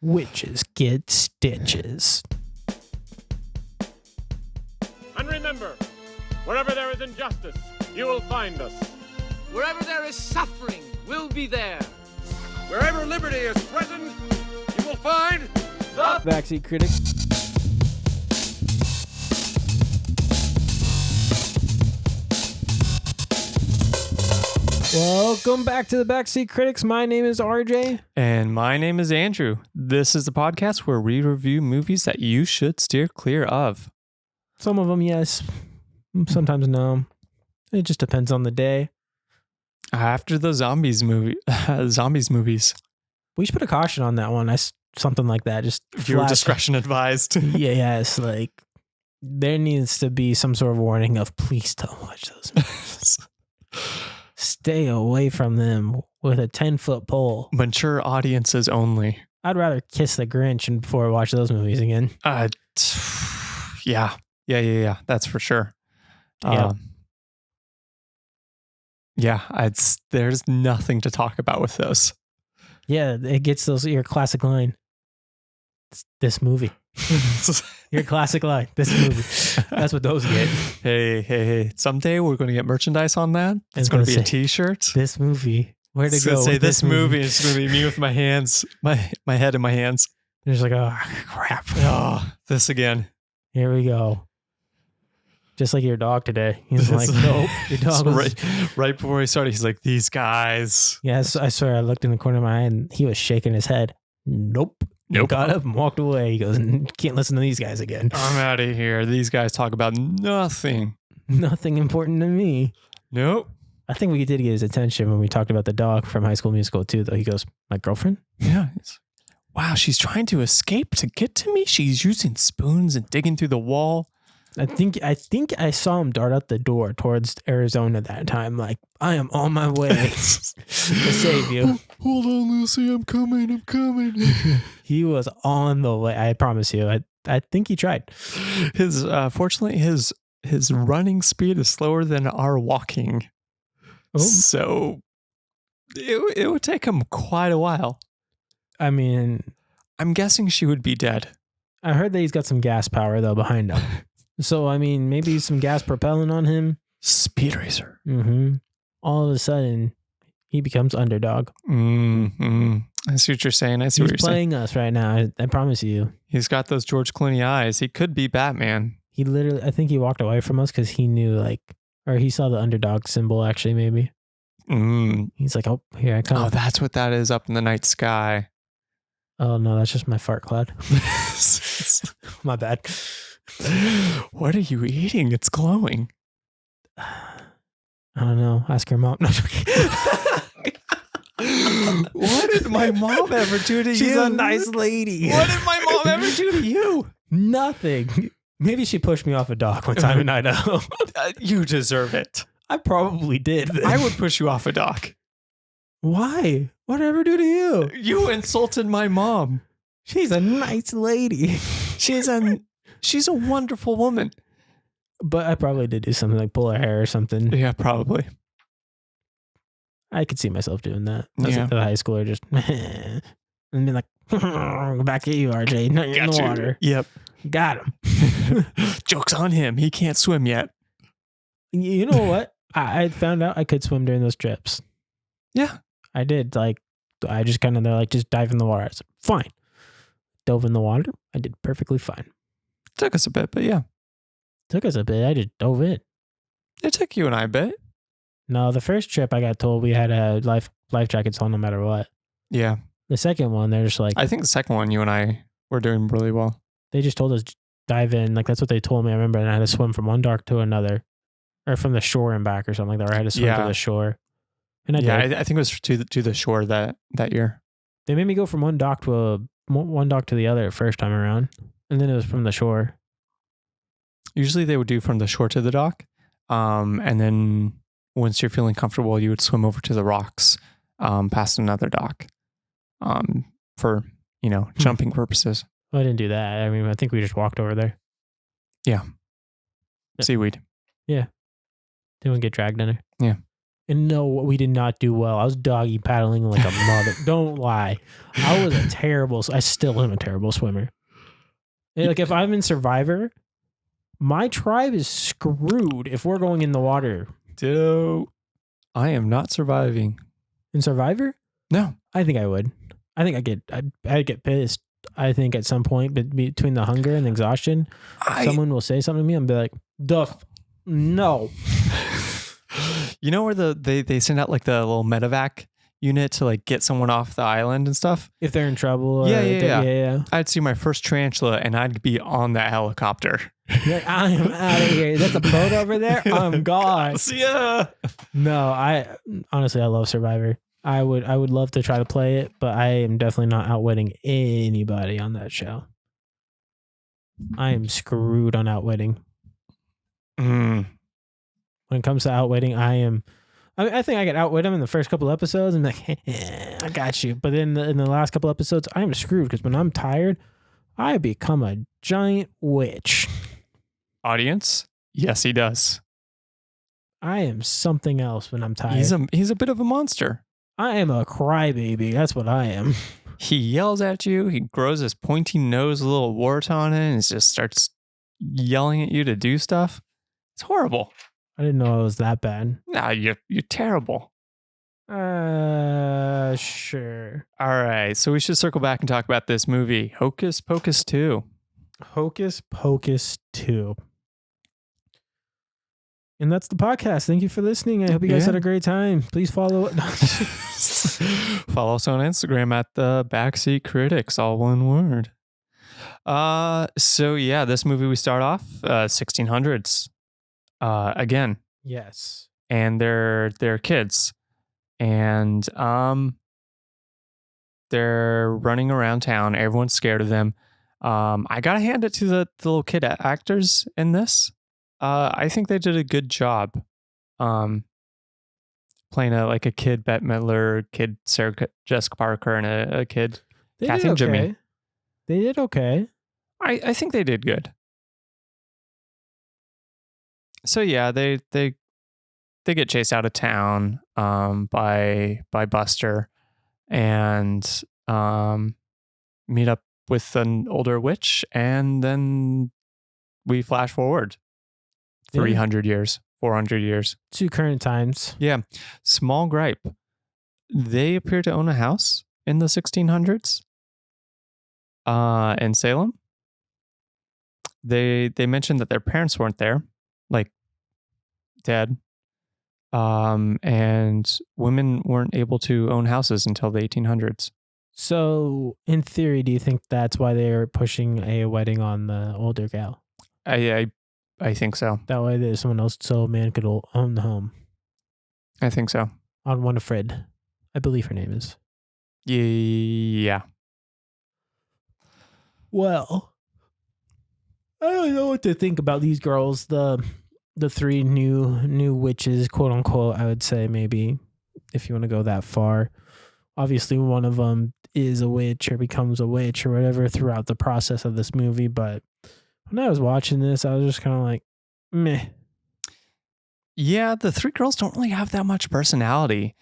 Witches get stitches. And remember, wherever there is injustice, you will find us. Wherever there is suffering, we'll be there. Wherever liberty is present, you will find the Backseat Critics. Welcome back to the Backseat Critics. My name is RJ. And my name is Andrew. This is the podcast where we review movies that you should steer clear of. Some of them, yes. Sometimes no. It just depends on the day. After the zombies movies. We should put a caution on that one. Something like that. Just Your flash. discretion advised. Yes, like there needs to be some sort of warning of please don't watch those movies. Stay away from them with a 10-foot pole. Mature audiences only. I'd rather kiss the Grinch before I watch those movies again. Yeah. That's for sure. Yeah. There's nothing to talk about with those. Yeah, it gets your classic line. It's this movie. Your classic line. This movie. That's what those get. Hey. Someday we're going to get merchandise on that. It's going to be a t-shirt. This movie. Where to go? Say this movie. It's going to be me with my hands, my head in my hands. And it's like, oh, crap. Oh, this again. Here we go. Just like your dog today. He's like, nope. Your dog was... right before he started, he's like, these guys. Yes, I swear I looked in the corner of my eye and he was shaking his head. Nope. He got up and walked away. He goes, can't listen to these guys again. I'm out of here. These guys talk about nothing. Nothing important to me. Nope. I think we did get his attention when we talked about the dog from High School Musical too, though. He goes, my girlfriend? Yeah. Wow, she's trying to escape to get to me. She's using spoons and digging through the wall. I think I saw him dart out the door towards Arizona that time. Like, I am on my way to save you. Hold on, Lucy. I'm coming. He was on the way. I promise you. I think he tried. Fortunately, his running speed is slower than our walking. Oh. So it would take him quite a while. I mean, I'm guessing she would be dead. I heard that he's got some gas power though behind him. So, I mean, maybe some gas propelling on him. Speed racer. Mm-hmm. All of a sudden, he becomes underdog. Mm-hmm. I see what you're saying. He's playing us right now. I promise you. He's got those George Clooney eyes. He could be Batman. He literally, I think he walked away from us because he knew or he saw the underdog symbol actually maybe. He's like, oh, here I come. Oh, that's what that is up in the night sky. Oh, no, that's just my fart cloud. My bad. What are you eating? It's glowing. I don't know. Ask your mom. No, what did my mom ever do to you? She's a nice lady. What did my mom ever do to you? Nothing. Maybe she pushed me off a dock one time in Idaho. You deserve it. I probably did. Then. I would push you off a dock. Why? What did I ever do to you? You insulted my mom. She's a nice lady. She's a wonderful woman. But I probably did do something like pull her hair or something. Yeah, probably. I could see myself doing that. As a high schooler, just and be like, back at you, RJ. Not in the water. Yep. Got him. Joke's on him. He can't swim yet. You know what? I found out I could swim during those trips. Yeah. I did. Like, I just they're like, just dive in the water. I said, fine. Dove in the water. I did perfectly fine. Took us a bit, but yeah. Took us a bit. I just dove in. It took you and I a bit. No, the first trip I got told we had a life jackets on no matter what. Yeah. The second one, they're just like... I think the second one, you and I were doing really well. They just told us dive in. Like, that's what they told me. I remember, and I had to swim from one dock to another. Or from the shore and back or something like that. Or I had to swim to the shore. And I did. I think it was to the shore that year. They made me go from one dock to the other first time around. And then it was from the shore. Usually they would do from the shore to the dock. And then once you're feeling comfortable, you would swim over to the rocks past another dock for, jumping purposes. Well, I didn't do that. I mean, I think we just walked over there. Yeah. Seaweed. Yeah. Didn't get dragged in there. Yeah. And no, we did not do well. I was doggy paddling like a mother. Don't lie. I still am a terrible swimmer. And, like if I'm in Survivor, my tribe is screwed if we're going in the water. Ditto. I am not surviving. In Survivor? No. I think I would. I think I'd get pissed. I think at some point between the hunger and the exhaustion, someone will say something to me and be like, no. You know where they send out like the little medevac unit to like get someone off the island and stuff? If they're in trouble. Or Yeah. I'd see my first tarantula and I'd be on that helicopter. Like, I am out of here. That's a boat over there. I'm gone. See ya. No, I love Survivor. I would love to try to play it, but I am definitely not outwitting anybody on that show. I am screwed on outwitting. When it comes to outwitting, I think I could outwit him in the first couple episodes and like, I got you. But then in the last couple episodes, I'm screwed because when I'm tired, I become a giant witch. Audience? Yes, he does. I am something else when I'm tired. He's a bit of a monster. I am a crybaby. That's what I am. He yells at you. He grows his pointy nose, a little wart on it, and just starts yelling at you to do stuff. It's horrible. I didn't know it was that bad. Nah, you're terrible. Sure. All right, so we should circle back and talk about this movie, Hocus Pocus 2. Hocus Pocus 2. And that's the podcast. Thank you for listening. I hope you guys had a great time. Please follow follow us on Instagram at the Backseat Critics, all one word. So yeah, this movie we start off 1600s. Again. Yes. And they're kids. And they're running around town. Everyone's scared of them. I gotta hand it to the little kid actors in this. I think they did a good job playing a kid Bette Midler, kid Sarah Jessica Parker, and a kid Kathy and Jimmy. They did okay. I think they did good. So yeah, they get chased out of town by Buster and meet up with an older witch, and then we flash forward 300 years, 400 years. To current times. Yeah. Small gripe. They appear to own a house in the 1600s in Salem. They mentioned that their parents weren't there, like dead. And women weren't able to own houses until the 1800s. So, in theory, do you think that's why they're pushing a wedding on the older gal? I think so. That way there's someone else so a man could own the home. I think so. On Winifred. I believe her name is. Yeah. Well, I don't know what to think about these girls. The three new witches, quote unquote, I would say, maybe, if you want to go that far. Obviously, one of them is a witch or becomes a witch or whatever throughout the process of this movie, but when I was watching this, I was just kind of like, meh. Yeah, the three girls don't really have that much personality.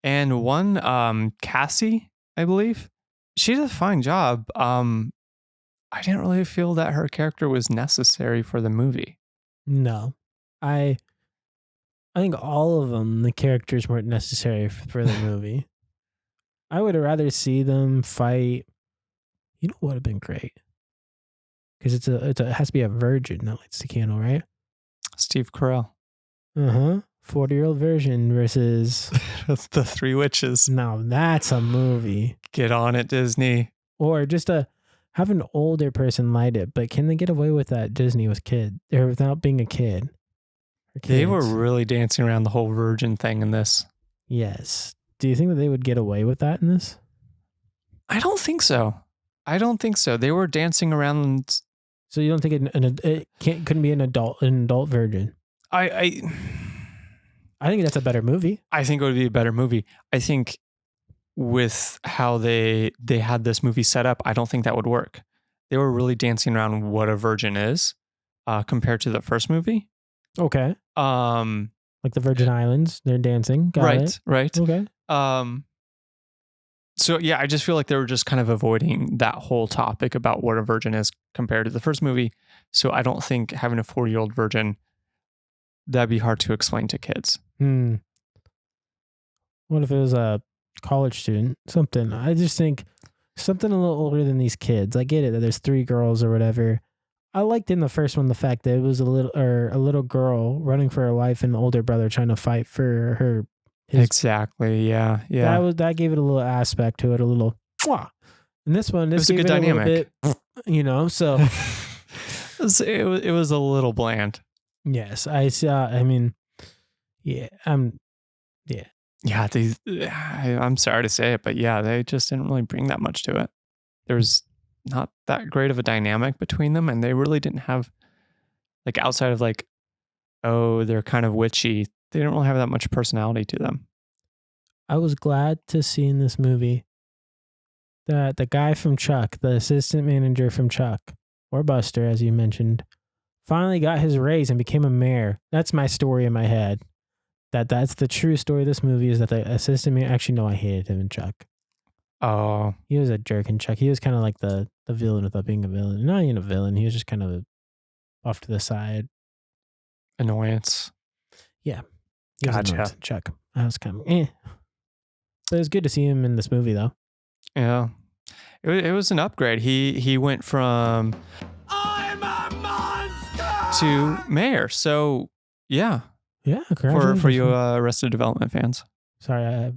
And one, Cassie, I believe, she did a fine job. I didn't really feel that her character was necessary for the movie. No. I think all of them, the characters weren't necessary for the movie. I would have rather see them fight. You know what would have been great? Because it has to be a virgin that lights the candle, right? Steve Carell. 40-year-old virgin versus the three witches. Now that's a movie. Get on it, Disney. Or just have an older person light it, but can they get away with that Disney with kid or without being a kid? They were really dancing around the whole virgin thing in this. Yes. Do you think that they would get away with that in this? I don't think so. They were dancing around. So you don't think it couldn't be an adult virgin? I think that's a better movie. I think it would be a better movie. I think with how they had this movie set up, I don't think that would work. They were really dancing around what a virgin is compared to the first movie. Okay. Like the Virgin Islands, they're dancing. Got it. Right. Okay. So yeah, I just feel like they were just kind of avoiding that whole topic about what a virgin is compared to the first movie. So I don't think having a 4-year-old virgin, that'd be hard to explain to kids. What if it was a college student? Something. I just think something a little older than these kids. I get it that there's 3 girls or whatever. I liked in the first one the fact that it was a little girl running for her life and the older brother trying to fight for her. Exactly. Yeah. That gave it a little aspect to it, a little. And this one, this was a good dynamic. So it was a little bland. Yes, I saw. I mean, yeah. Yeah, I'm sorry to say it, but yeah, they just didn't really bring that much to it. There was not that great of a dynamic between them, and they really didn't have, like, outside of like, oh, they're kind of witchy, they didn't really have that much personality to them. I was glad to see in this movie that the guy from Chuck, the assistant manager from Chuck, or Buster, as you mentioned, finally got his raise and became a mayor. That's my story in my head. That's the true story of this movie, is that the assistant mayor, actually, no, I hated him in Chuck. Oh. He was a jerk in Chuck. He was kind of like the villain without being a villain. Not even a villain. He was just kind of off to the side. Annoyance. Yeah. He was Gotcha. annoyance in Chuck. I was kind of But it was good to see him in this movie, though. Yeah. It was an upgrade. He went from I'm a monster! to mayor. So yeah. Yeah, For you Arrested Development fans. Sorry, I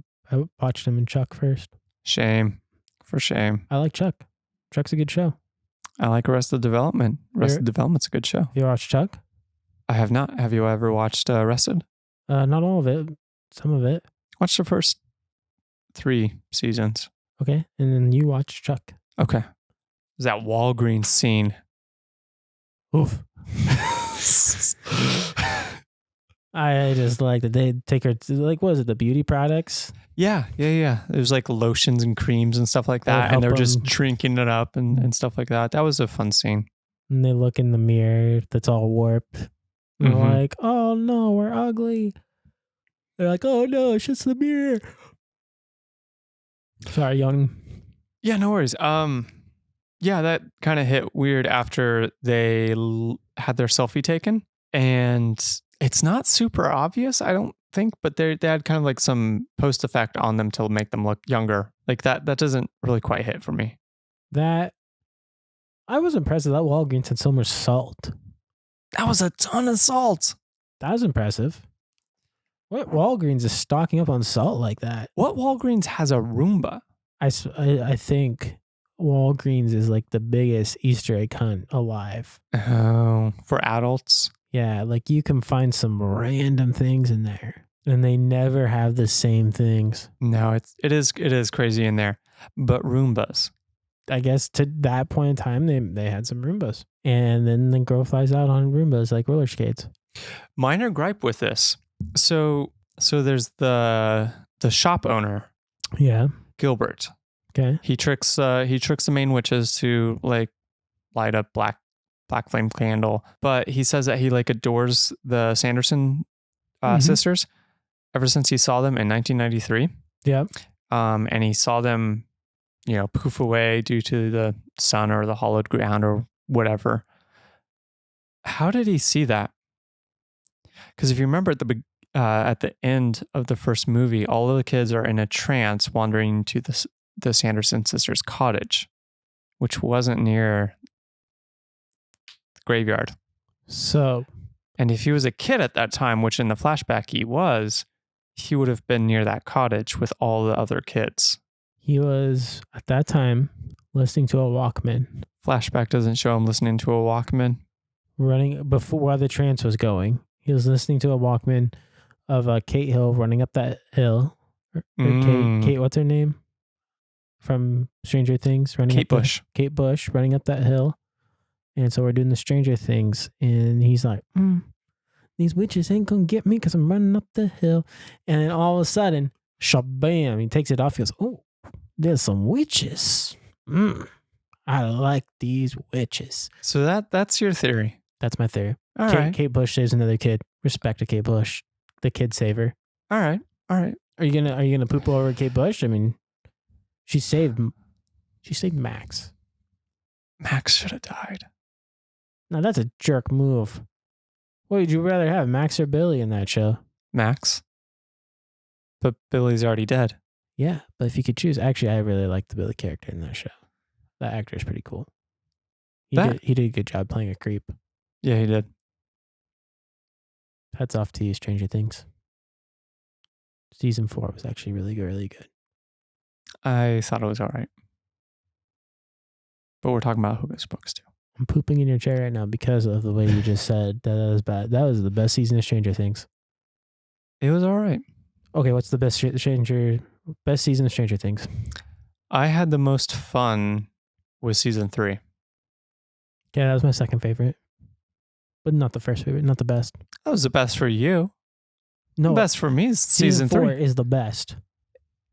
watched him in Chuck first. Shame. For shame. I like Chuck. Chuck's a good show. I like Arrested Development. Arrested Development's a good show. Have you watched Chuck? I have not. Have you ever watched Arrested? Not all of it. Some of it. Watch the first 3 seasons. Okay. And then you watch Chuck. Okay. There's that Walgreens scene. Oof. I just like that they take her to, like, what was it, the beauty products? Yeah. There's like lotions and creams and stuff like that. And they're just drinking it up and stuff like that. That was a fun scene. And they look in the mirror that's all warped. And they're like, oh no, we're ugly. They're like, oh no, it's just the mirror. Sorry, yawning. Yeah, no worries. Yeah, that kind of hit weird after they had their selfie taken. And it's not super obvious, I don't think, but they had kind of like some post effect on them to make them look younger. Like that doesn't really quite hit for me. I was impressed that Walgreens had so much salt. That was a ton of salt. That was impressive. What Walgreens is stocking up on salt like that? What Walgreens has a Roomba? I think Walgreens is like the biggest Easter egg hunt alive. Oh, for adults? Yeah, like you can find some random things in there, and they never have the same things. No, it is crazy in there. But Roombas. I guess to that point in time, they had some Roombas, and then the girl flies out on Roombas like roller skates. Minor gripe with this. So there's the shop owner. Yeah, Gilbert. Okay. He tricks the main witches to like light up black flame candle, but he says that he like adores the Sanderson sisters ever since he saw them in 1993. Yep. And he saw them, poof away due to the sun or the hollowed ground or whatever. How did he see that? Because if you remember at the end of the first movie, all of the kids are in a trance wandering to the Sanderson sisters' cottage, which wasn't near the graveyard. So, and if he was a kid at that time, which in the flashback he would have been near that cottage with all the other kids. He was at that time listening to a Walkman. Flashback doesn't show him listening to a Walkman. Running while the trance was going. He was listening to a Walkman of Kate Hill running up that hill. Kate, what's her name? From Stranger Things. Kate Bush running up that hill. And so we're doing the Stranger Things. And he's like, these witches ain't going to get me because I'm running up the hill. And then all of a sudden, shabam, he takes it off. He goes, oh, there's some witches. I like these witches. So that's your theory. That's my theory. All right. Kate Bush saves another kid. Respect to Kate Bush. the kid saver. All right. Are you gonna poop over Kate Bush? I mean, she saved Max. Max should have died. Now that's a jerk move. What would you rather have, Max or Billy in that show? Max. But Billy's already dead. Yeah, but if you could choose, actually, I really like the Billy character in that show. That actor is pretty cool. He did a good job playing a creep. Yeah, he did. Hats off to you, Stranger Things. Season 4 was actually really good. I thought it was all right. But we're talking about Hocus Pocus too. I'm pooping in your chair right now because of the way you just said that was bad. That was the best season of Stranger Things. It was all right. Okay, what's the best season of Stranger Things? I had the most fun with season 3. Yeah, that was my second favorite. But not the first favorite, not the best. That was the best for you. No, the best for me is season 4 3. is the best.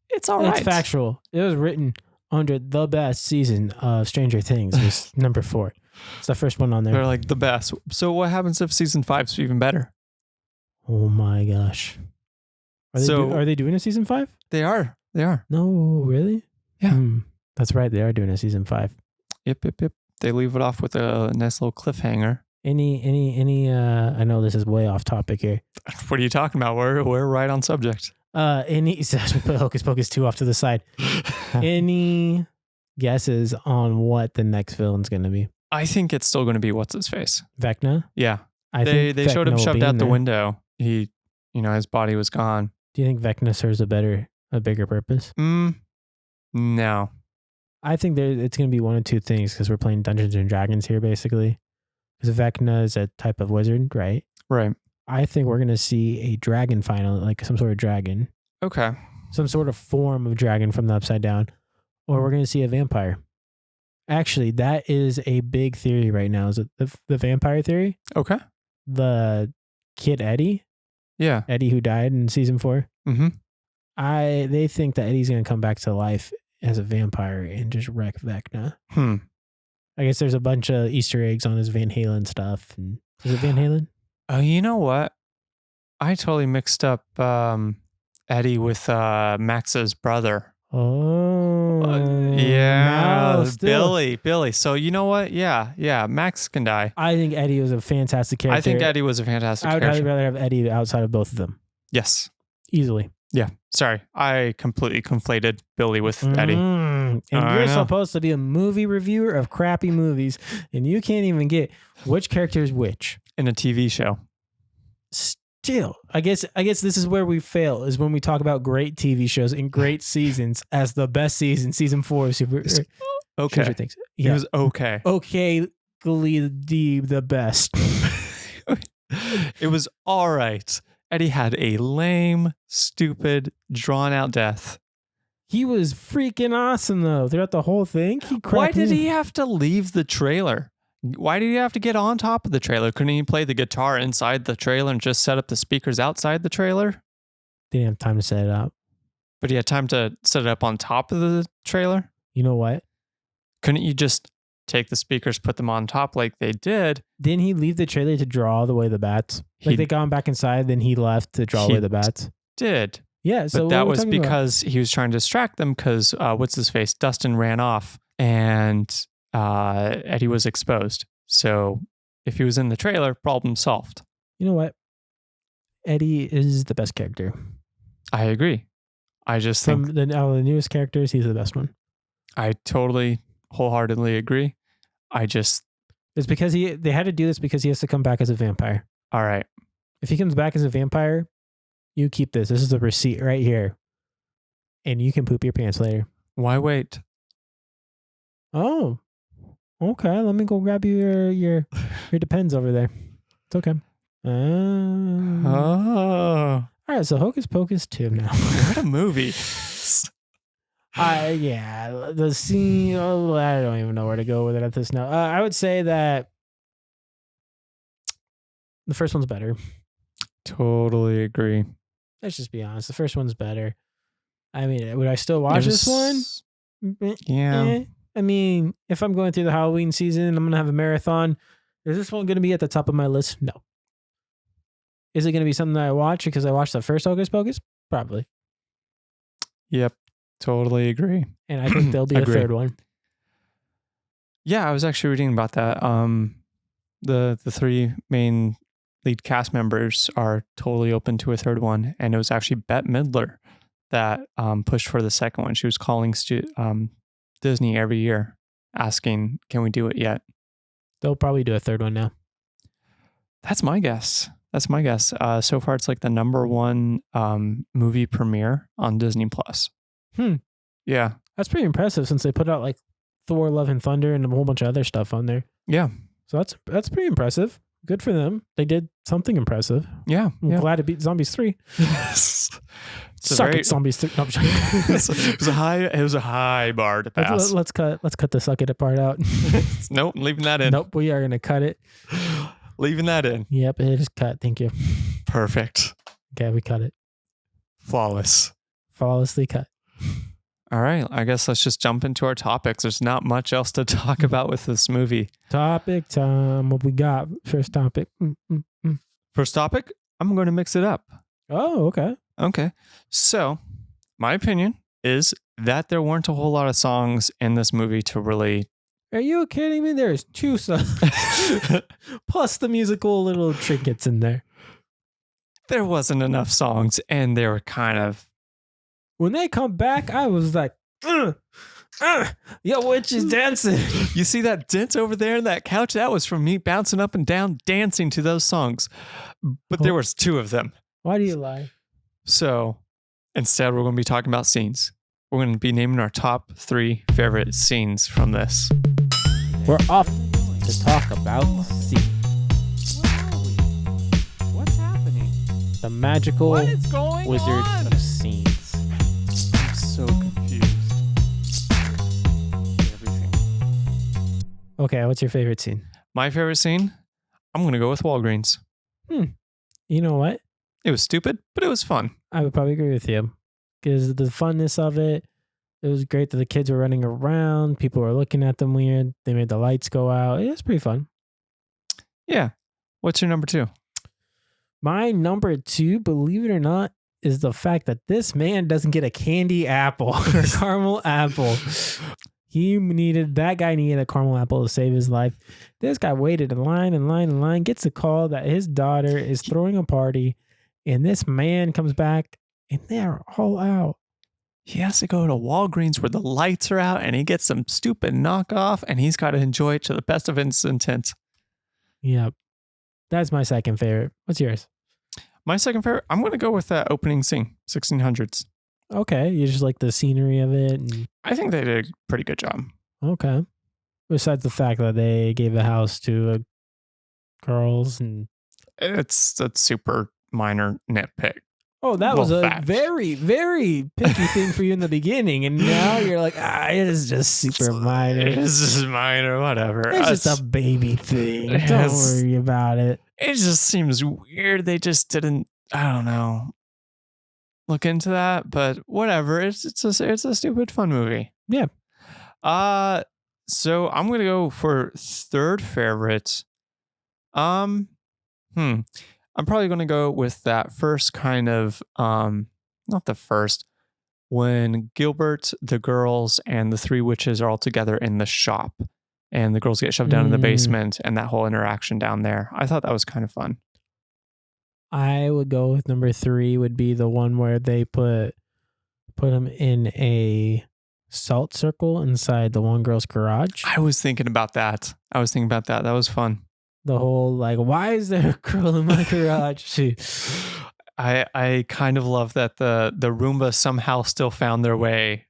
It's all right. It's factual. It was written under the best season of Stranger Things. Was number 4. It's the first one on there. They're like the best. So what happens if season 5's even better? Oh my gosh. Are they doing a season 5? They are. No, really? Yeah. That's right. They are doing a season 5. Yep. They leave it off with a nice little cliffhanger. Any I know this is way off topic here. What are you talking about? We're right on subject. So put Hocus Pocus 2 off to the side. Any guesses on what the next villain's going to be? I think it's still going to be what's his face. Vecna? Yeah. They showed him Vecna will shoved be out in the there. window. He, his body was gone. Do you think Vecna serves a bigger purpose? No. I think it's going to be one of two things because we're playing Dungeons and Dragons here, basically. Because Vecna is a type of wizard, right? Right. I think we're going to see a dragon finally, like some sort of dragon. Okay. Some sort of form of dragon from the Upside Down. Or we're going to see a vampire. Actually, that is a big theory right now. Is it the vampire theory? Okay. The kid Eddie? Yeah. Eddie who died in season 4? Mm-hmm. They think that Eddie's going to come back to life as a vampire and just wreck Vecna. I guess there's a bunch of Easter eggs on his Van Halen stuff. And is it Van Halen? Oh, you know what? I totally mixed up Eddie with Max's brother. Oh. Yeah. No, Billy. So you know what? Yeah. Max can die. I think Eddie was a fantastic character. I think Eddie was a fantastic I would character. rather have Eddie outside of both of them. Yes. Easily. Yeah. Sorry. I completely conflated Billy with Eddie. And you're supposed to be a movie reviewer of crappy movies, and you can't even get which character is which. In a TV show. Still, I guess this is where we fail, is when we talk about great TV shows and great seasons as the best season 4 of Stranger Things. Yeah. It was okay. Okay, the best. It was all right. Eddie had a lame, stupid, drawn-out death. He was freaking awesome, though, throughout the whole thing. Why did he have to leave the trailer? Why did he have to get on top of the trailer? Couldn't he play the guitar inside the trailer and just set up the speakers outside the trailer? Didn't have time to set it up. But he had time to set it up on top of the trailer? You know what? Couldn't you just take the speakers, put them on top like they did? Didn't he leave the trailer to draw away the bats? Like they got him back inside, then he left to draw away the bats? Did. Yeah, so but that was because he was trying to distract them because what's his face? Dustin ran off and Eddie was exposed. So if he was in the trailer, problem solved. You know what? Eddie is the best character. I agree. I just think from the newest characters, he's the best one. I totally wholeheartedly agree. It's because they had to do this because he has to come back as a vampire. All right. If he comes back as a vampire, you keep this. This is the receipt right here. And you can poop your pants later. Why wait? Oh. Okay. Let me go grab you your Depends over there. It's okay. Oh. All right, so Hocus Pocus 2 now. What a movie. The scene, I don't even know where to go with it at this now. I would say that the first one's better. Totally agree. Let's just be honest. The first one's better. I mean, would I still watch this one? Yeah. I mean, if I'm going through the Halloween season, I'm going to have a marathon. Is this one going to be at the top of my list? No. Is it going to be something that I watch because I watched the first Hocus Pocus? Probably. Yep. Totally agree. And I think there'll be a third one. Yeah, I was actually reading about that. The three main lead cast members are totally open to a third one, and it was actually Bette Midler that pushed for the second one. She was calling Disney every year, asking, "Can we do it yet?" They'll probably do a third one now. That's my guess. So far, it's like the number one movie premiere on Disney Plus. Yeah, that's pretty impressive since they put out like Thor: Love and Thunder and a whole bunch of other stuff on there. Yeah. So that's pretty impressive. Good for them. They did something impressive. Yeah. I'm glad it beat Zombies 3. Suck it, Zombies 3. No, it was a high bar to pass. Let's cut the suck it part out. Nope, leaving that in. Nope, we are gonna cut it. Leaving that in. Yep, it is cut. Thank you. Perfect. Okay, we cut it. Flawlessly cut. All right, I guess let's just jump into our topics. There's not much else to talk about with this movie. Topic time. What we got? First topic. First topic, I'm going to mix it up. Oh, okay. Okay. So, my opinion is that there weren't a whole lot of songs in this movie to really... Are you kidding me? There's 2 songs. Plus the musical little trinkets in there. There wasn't enough songs, and they were kind of... When they come back, I was like, yo, witch is dancing. You see that dent over there in that couch? That was from me bouncing up and down, dancing to those songs. But there was 2 of them. Why do you lie? So instead, we're going to be talking about scenes. We're going to be naming our top 3 favorite scenes from this. We're off to talk about scenes. What's happening? The magical What is going wizard on? of scenes. I'm so confused. Everything. Okay, what's your favorite scene? My favorite scene? I'm going to go with Walgreens. You know what? It was stupid, but it was fun. I would probably agree with you. Because the funness of it, it was great that the kids were running around. People were looking at them weird. They made the lights go out. It was pretty fun. Yeah. What's your number 2? My number 2, believe it or not, is the fact that this man doesn't get a candy apple or caramel apple. That guy needed a caramel apple to save his life. This guy waited in line, gets a call that his daughter is throwing a party, and this man comes back, and they're all out. He has to go to Walgreens where the lights are out, and he gets some stupid knockoff, and he's got to enjoy it to the best of his intent. Yep. That's my second favorite. What's yours? My second favorite, I'm going to go with that opening scene, 1600s. Okay. You just like the scenery of it? I think they did a pretty good job. Okay. Besides the fact that they gave the house to girls and... It's a super minor nitpick. Oh, that was a fact. very, very picky thing for you in the beginning. And now you're like, it is just super minor. It's just minor, whatever. It's just a baby thing. Don't worry about it. It just seems weird. They just didn't, I don't know, look into that, but whatever. It's a stupid fun movie. Yeah. So I'm gonna go for third favorite. I'm probably gonna go with that first kind of not the first, when Gilbert, the girls, and the 3 witches are all together in the shop, and the girls get shoved down in the basement, and that whole interaction down there. I thought that was kind of fun. I would go with number 3 would be the one where they put them in a salt circle inside the one girl's garage. I was thinking about that. That was fun. The whole like, why is there a girl in my garage? I kind of love that the Roomba somehow still found their way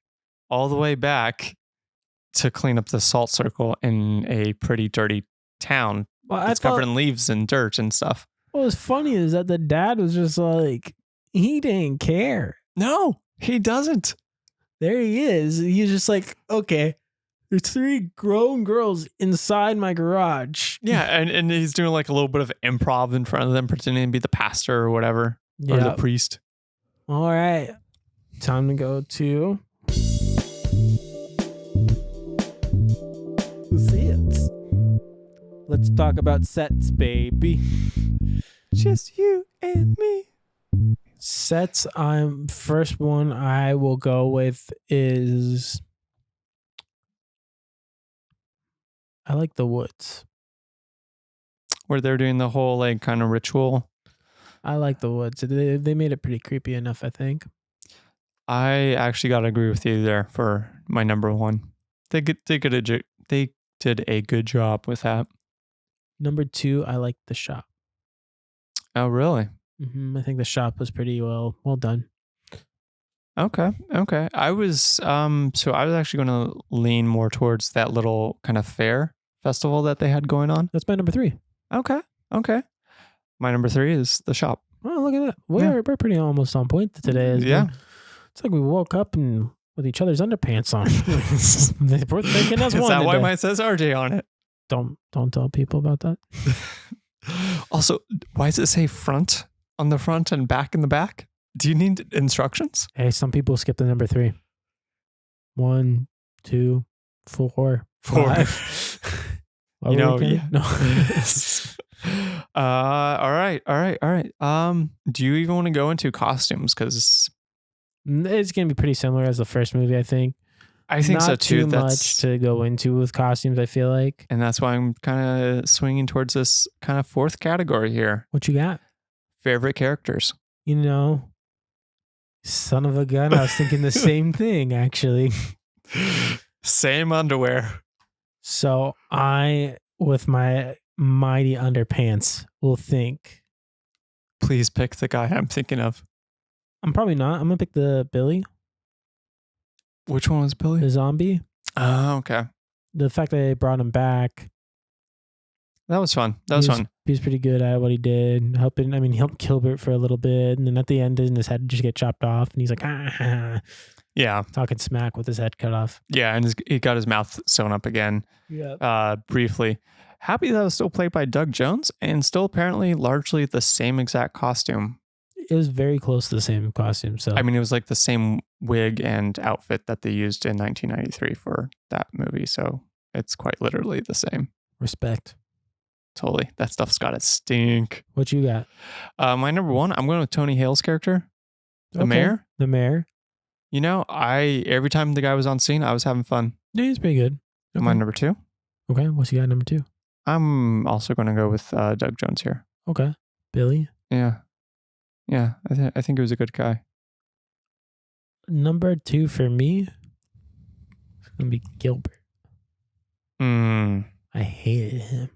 all the way back to clean up the salt circle in a pretty dirty town. Well, it's covered in leaves and dirt and stuff. What was funny is that the dad was just like, he didn't care. No, he doesn't. There he is. He's just like, okay, there's 3 grown girls inside my garage. Yeah, and he's doing like a little bit of improv in front of them, pretending to be the pastor or whatever, or the priest. All right, time to go to sets. Let's talk about sets, baby. Just you and me. Sets. First one I will go with is I like the woods. Where they're doing the whole like kind of ritual. I like the woods. They made it pretty creepy enough, I think. I actually got to agree with you there for my number one. They did a good job with that. Number 2, I like the shop. Oh, really? I think the shop was pretty well done. Okay. I was actually going to lean more towards that little kind of fair festival that they had going on. That's my number 3. Okay. My number 3 is the shop. Oh, look at that. We're pretty almost on point today. It's like we woke up and with each other's underpants on. We're thinking as one. Is that why today. mine says RJ on it? Don't tell people about that. Also, why does it say front on the front and back in the back? Do you need instructions? Hey, some people skip the number 3. 1, 2, 4, 5. You know, yeah. No. All right. Do you even want to go into costumes? Because it's gonna be pretty similar as the first movie, I think. I think Not so too. Too much to go into with costumes, I feel like. And that's why I'm kind of swinging towards this kind of fourth category here. What you got? Favorite characters. You know, son of a gun. I was thinking the same thing, actually. Same underwear. So I, with my mighty underpants, will think. Please pick the guy I'm thinking of. I'm probably not. I'm gonna pick the Billy, Which one was Billy? the zombie. Oh, okay. The fact that they brought him back. That was fun. He was pretty good at what he did. He helped Gilbert for a little bit. And then at the end, didn't his head just get chopped off? And he's like, Yeah. talking smack with his head cut off. Yeah, and he got his mouth sewn up again. Yeah. Briefly. Happy that was still played by Doug Jones and still apparently largely the same exact costume. It was very close to the same costume. So I mean, it was like the same wig and outfit that they used in 1993 for that movie. So it's quite literally the same. respect. Totally. That stuff's got to stink. What you got? My number 1, I'm going with Tony Hale's character, the mayor. The mayor. You know, every time the guy was on scene, I was having fun. Yeah, he's pretty good. Okay. My number 2. Okay. What's you got? Number 2. I'm also going to go with Doug Jones here. Okay. Billy. Yeah. I think he was a good guy. Number 2 for me is gonna be Gilbert. I hated him,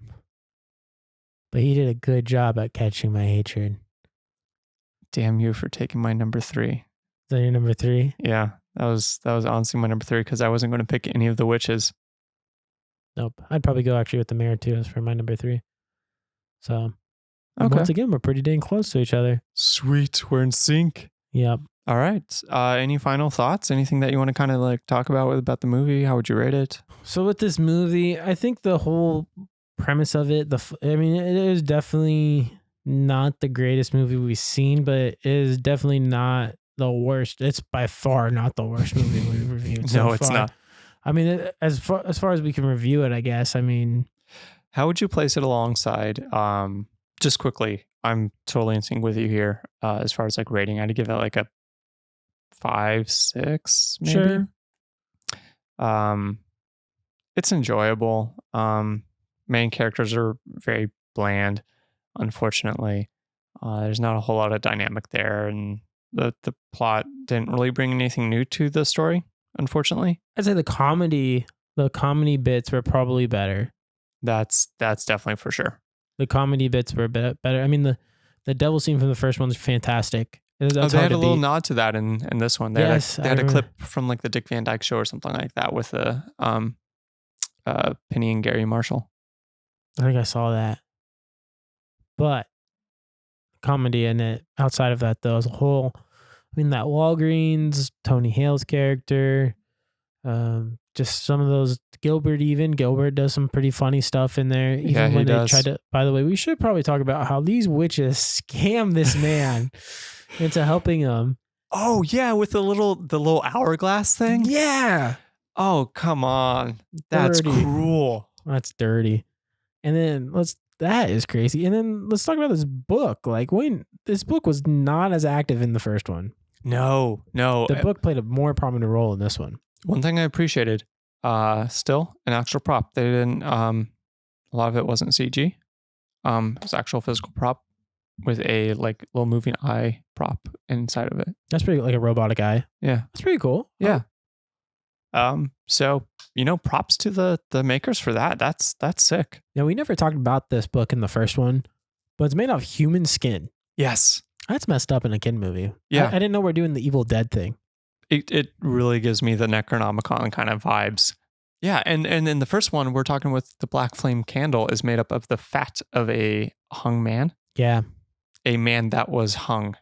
but he did a good job at catching my hatred. Damn you for taking my number 3. Is that your number 3? Yeah, that was honestly my number 3 because I wasn't going to pick any of the witches. Nope. I'd probably go actually with the mayor too as for my number 3. So Okay. once again, we're pretty dang close to each other. Sweet, we're in sync. Yep. All right. Any final thoughts? Anything that you want to kind of like talk about the movie? How would you rate it? So with this movie, I think the whole premise of it, it is definitely not the greatest movie we've seen, but it is definitely not the worst. It's by far not the worst movie we've reviewed so No, far. it's not. I mean, as far as we can review it, I guess. I mean, How would you place it alongside? Just quickly, I'm totally in sync with you here. As far as like rating, I'd give it like a 5, 6, maybe. Sure. It's enjoyable. Main characters are very bland, unfortunately. There's not a whole lot of dynamic there, and the plot didn't really bring anything new to the story, unfortunately. I'd say the comedy bits were probably better. That's definitely for sure. The comedy bits were better. I mean, the devil scene from the first one is fantastic. That's they hard had to a little beat. nod to that in this one. They Yes, had I a remember. clip from like the Dick Van Dyke Show or something like that with Penny and Gary Marshall. I think I saw that. But comedy in it, outside of that though, as a whole, I mean, that Walgreens, Tony Hale's character, just some of those Gilbert does some pretty funny stuff in there. Even Yeah, he when does. they tried to, by the way, we should probably talk about how these witches scam this man into helping him. Oh yeah, with the little hourglass thing. Yeah. Oh come on, that's Dirty. cruel. That's dirty. And then let's That is crazy. And then let's talk about this book. Like, when this book was not as active in the first one. No. The book played a more prominent role in this one. One thing I appreciated, still an actual prop. They didn't. A lot of it wasn't CG. It was actual physical prop with a like little moving eye prop inside of it. That's pretty, like a robotic eye. Yeah, That's pretty cool. yeah. So props to the makers for that. That's sick. Now, we never talked about this book in the first one, but it's made out of human skin. Yes. That's messed up in a kid movie. Yeah. I didn't know we're doing the Evil Dead thing. It really gives me the Necronomicon kind of vibes. Yeah, and in the first one, we're talking with the black flame candle is made up of the fat of a hung man. Yeah. A man that was hung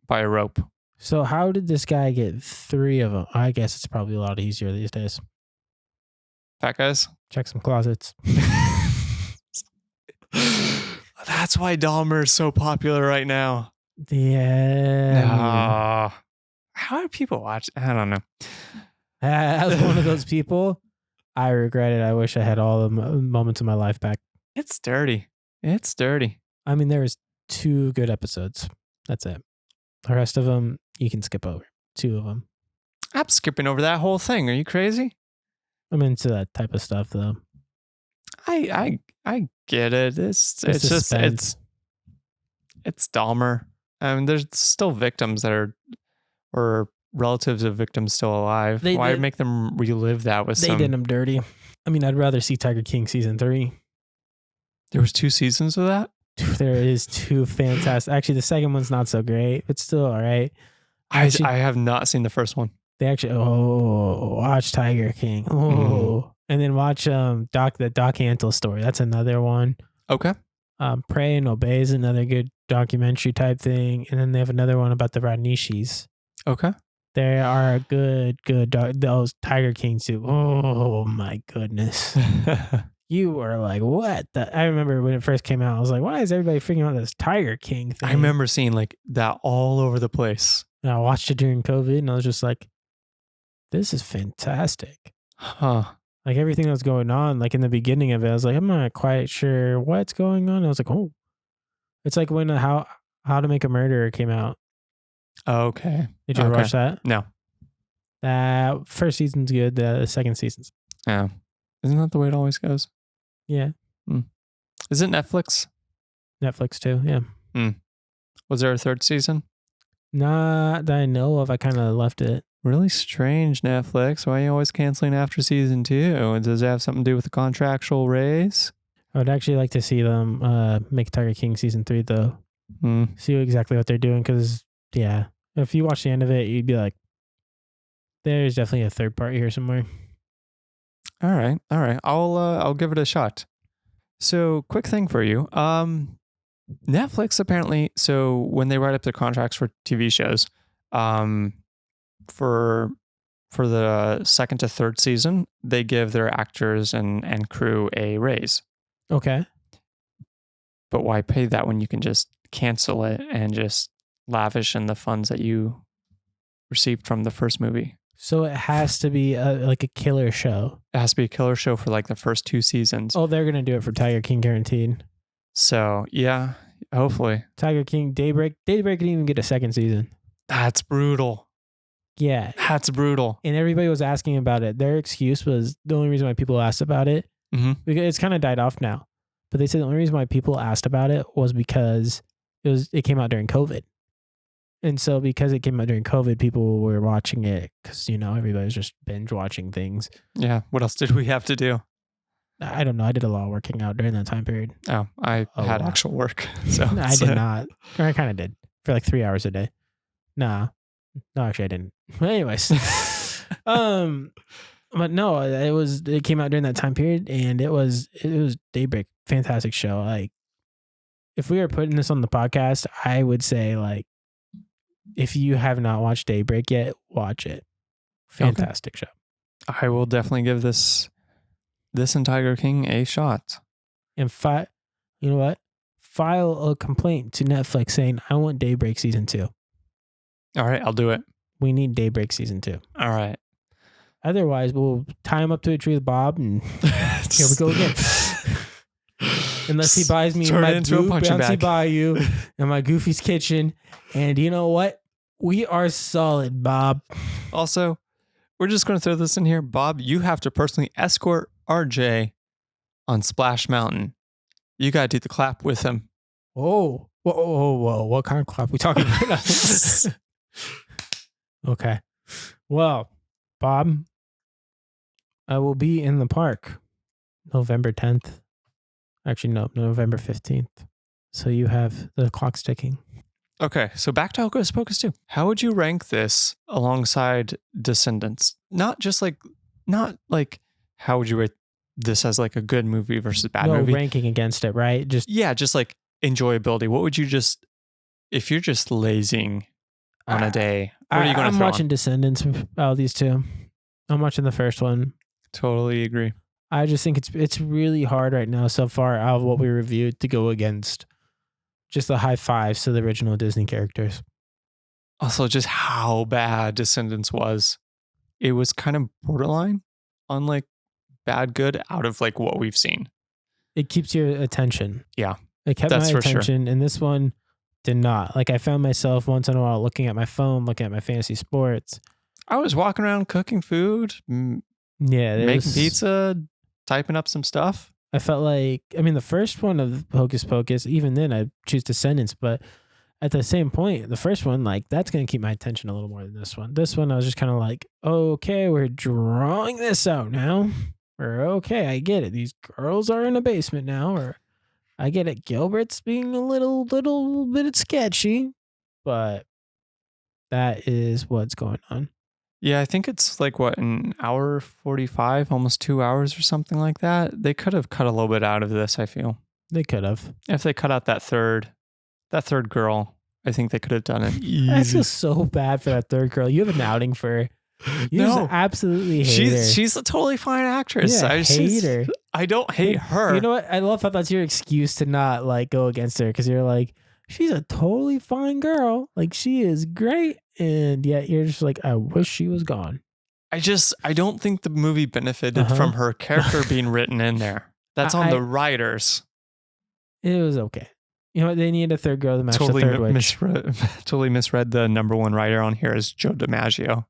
by a rope. So how did this guy get 3 of them? I guess it's probably a lot easier these days. Fat guys. Check some closets. That's why Dahmer is so popular right now. Yeah. How do people watch? I don't know. I was one of those people. I regret it. I wish I had all the moments of my life back. It's dirty. It's dirty. I mean, there was 2 good episodes. That's it. The rest of them, you can skip over. 2 of them. I'm skipping over that whole thing. Are you crazy? I'm into that type of stuff, though. I get it. It's just suspense. it's Dahmer. I mean, there's still victims that are or relatives of victims still alive. Why make them relive that with They did them dirty. I mean, I'd rather see Tiger King season 3. There was 2 seasons of that? There is 2 fantastic. Actually, the second one's not so great, but still all right. I have not seen the first one. They actually watch Tiger King. And then watch the Doc Antle story. That's another one. Okay. Pray and Obey is another good documentary type thing. And then they have another one about the Radnishis. Okay. They are good those Tiger Kings too. Oh my goodness. You were like, what? I remember when it first came out, I was like, why is everybody figuring out this Tiger King thing? I remember seeing like that all over the place. And I watched it during COVID and I was just like, this is fantastic. Huh. Like everything that was going on, like in the beginning of it, I was like, I'm not quite sure what's going on. I was like, oh, it's like when How to Make a Murderer came out. Okay. Did you ever watch that? No. That first season's good. The second season's. Yeah. Isn't that the way it always goes? Yeah. Is it Netflix? Netflix too. Yeah. Was there a 3rd season? Not that I know of. I kind of left it. Really strange, Netflix. Why are you always canceling after season 2? Does it have something to do with the contractual raise? I would actually like to see them make Tiger King season 3 though. See exactly what they're doing because yeah, if you watch the end of it, you'd be like, there's definitely a third part here somewhere. All right. I'll give it a shot. So, quick thing for you. Netflix apparently. So when they write up their contracts for TV shows, for the 2nd to 3rd season, they give their actors and crew a raise. Okay. But why pay that when you can just cancel it and just lavish in the funds that you received from the first movie? So it has to be like a killer show. It has to be a killer show for like the first 2 seasons. Oh, they're going to do it for Tiger King guaranteed. So, yeah, hopefully. Tiger King, Daybreak didn't even get a 2nd season. That's brutal. Yeah. That's brutal. And everybody was asking about it. Their excuse was the only reason why people asked about it. Because it's kind of died off now. But they said the only reason why people asked about it was because it came out during COVID. And so because it came out during COVID, people were watching it because, everybody was just binge watching things. Yeah. What else did we have to do? I don't know. I did a lot of working out during that time period. Oh, I had actual work. So I did not. Or I kind of did for like 3 hours a day. Nah. No, actually I didn't. Anyways. But no, it came out during that time period and it was Daybreak. Fantastic show. Like if we were putting this on the podcast, I would say like, if you have not watched Daybreak yet, watch it. Fantastic show. I will definitely give this and Tiger King a shot. And you know what? File a complaint to Netflix saying, I want Daybreak season 2. All right, I'll do it. We need Daybreak season 2. All right. Otherwise, we'll tie him up to a tree with Bob and here we go again. unless he buys me Turn my it into a Boop punching Bouncy bag. Bayou and my Goofy's Kitchen. And you know what? We are solid, Bob. Also, we're just going to throw this in here. Bob, you have to personally escort RJ on Splash Mountain. You got to do the clap with him. Whoa. Whoa. What kind of clap we talking about? Okay. Well, Bob, I will be in the park November 10th. Actually, no, November 15th. So you have the clock ticking. Okay, so back to Hocus Pocus 2. How would you rank this alongside Descendants? Not like how would you rate this as like a good movie versus bad No movie? ranking against it, right? Just Just like enjoyability. What would you if you're just lazing on a day, what are you going to I'm throw watching on? Descendants out of these two. I'm watching the first one. Totally agree. I just think it's really hard right now so far out of what we reviewed to go against just the high fives to the original Disney characters. Also, just how bad Descendants was. It was kind of borderline on like bad good out of like what we've seen. It keeps your attention. Yeah, It kept that's my for sure. attention, and this one did not. Like I found myself once in a while looking at my phone, looking at my fantasy sports. I was walking around cooking food, Yeah, making pizza, typing up some stuff. I felt like, I mean, the first one of Hocus Pocus, even then I choose Descendants, but at the same point, the first one, like that's going to keep my attention a little more than this one. This one, I was just kind of like, okay, we're drawing this out now. Or okay, I get it. These girls are in a basement now, or I get it. Gilbert's being a little bit sketchy, but that is what's going on. Yeah, I think it's like what, an hour 45, almost 2 hours or something like that. They could have cut a little bit out of this, I feel. They could have. If they cut out that third girl, I think they could have done it I easy. feel so bad for that third girl. You have an outing for her. You No. just absolutely hate her. She's a totally fine actress. Yeah, I hate her. I don't hate her. You know what? I love how that's your excuse to not like go against her because you're like, she's a totally fine girl. Like she is great. And yet you're just like, I wish she was gone. I don't think the movie benefited Uh-huh. from her character being written in there. That's on I- the writers. It was okay. You know what? They need a third girl to match Totally the third witch. totally misread the number one writer on here as Joe DiMaggio.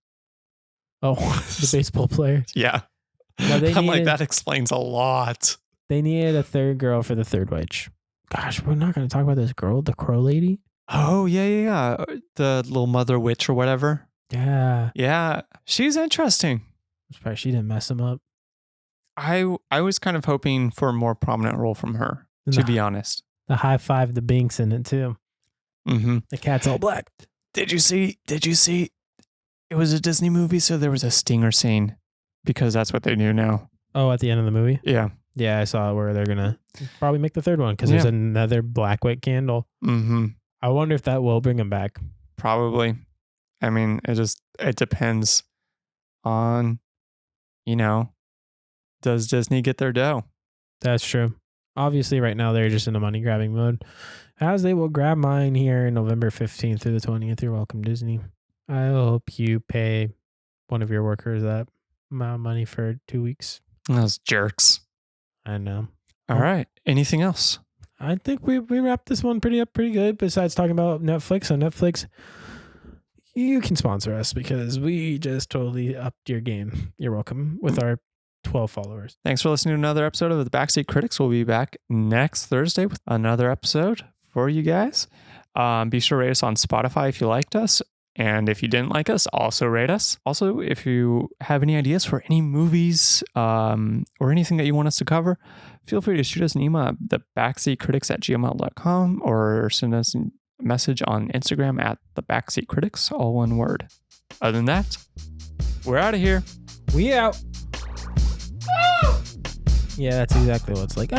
Oh, the baseball player. Yeah. No, they I'm like, needed- that explains a lot. They needed a third girl for the third witch. Gosh, we're not going to talk about this girl, the crow lady. Oh, yeah. The little mother witch or whatever. Yeah. Yeah. She's interesting. I'm surprised she didn't mess him up. I was kind of hoping for a more prominent role from her, And to the- be honest. The high five, the Binks in it too. Mm-hmm. The cat's all black. Did you see? It was a Disney movie, so there was a stinger scene because that's what they do now. Oh, at the end of the movie? Yeah. Yeah, I saw it where they're going to probably make the third one because there's Yeah. another black wick candle. Mm-hmm. I wonder if that will bring him back. Probably. I mean, it depends on, does Disney get their dough? That's true. Obviously, right now they're just in a money grabbing mode. As they will grab mine here November 15th through the 20th. You're welcome, Disney. I hope you pay one of your workers that amount of money for 2 weeks. Those jerks. I know. All right. Anything else? I think we wrapped this one pretty good. Besides talking about Netflix, on Netflix, you can sponsor us because we just totally upped your game. You're welcome with our 12 followers. Thanks for listening to another episode of the Backseat Critics. We'll be back next Thursday with another episode for you guys. Be sure to rate us on Spotify if you liked us. And if you didn't like us, also rate us. Also, if you have any ideas for any movies or anything that you want us to cover, feel free to shoot us an email at thebackseatcritics@gmail.com or send us a message on Instagram at thebackseatcritics, all one word. Other than that, we're out of here. We out. Yeah, that's exactly what it's like.